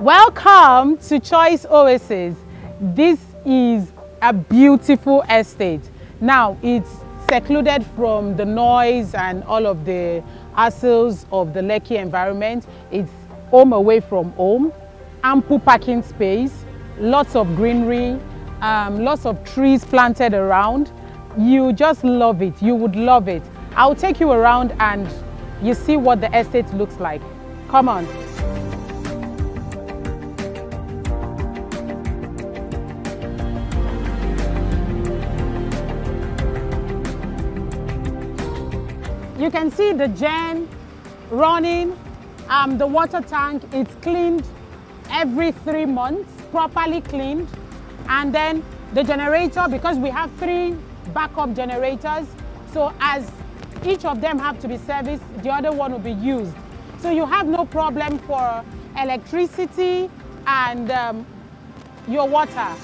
Welcome to Chois Oasis. This is a beautiful estate. Now it's secluded from the noise and all of the hassles of the Lekki environment. It's home away from home, ample parking space, lots of greenery, lots of trees planted around. You just love it. You would love it. I'll take you around and you see what the estate looks like. Come on. You can see the gen running, the water tank, it's cleaned every 3 months, properly cleaned. And then the generator, because we have 3 backup generators, so as each of them have to be serviced, the other one will be used. So you have no problem for electricity and your water.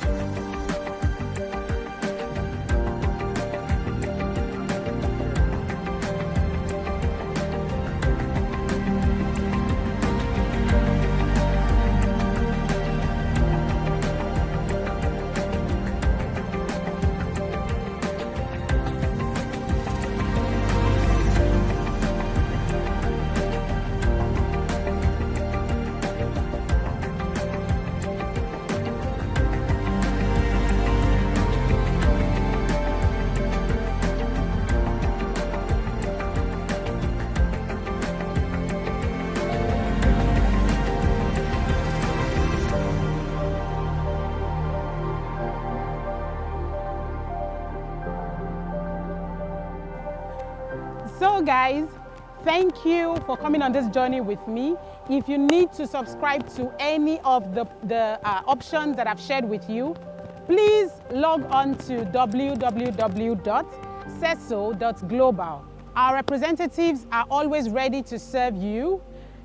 So guys, thank you for coming on this journey with me. If you need to subscribe to any of the options that I've shared with you, please log on to www.seso.global. Our representatives are always ready to serve you.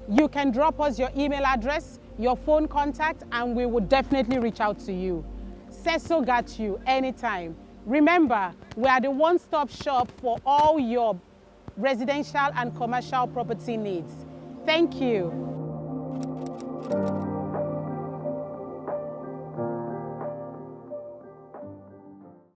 You can drop us your email address, your phone contact, and we will definitely reach out to you. Seso got you anytime. Remember, we are the one-stop shop for all your residential and commercial property needs. Thank you.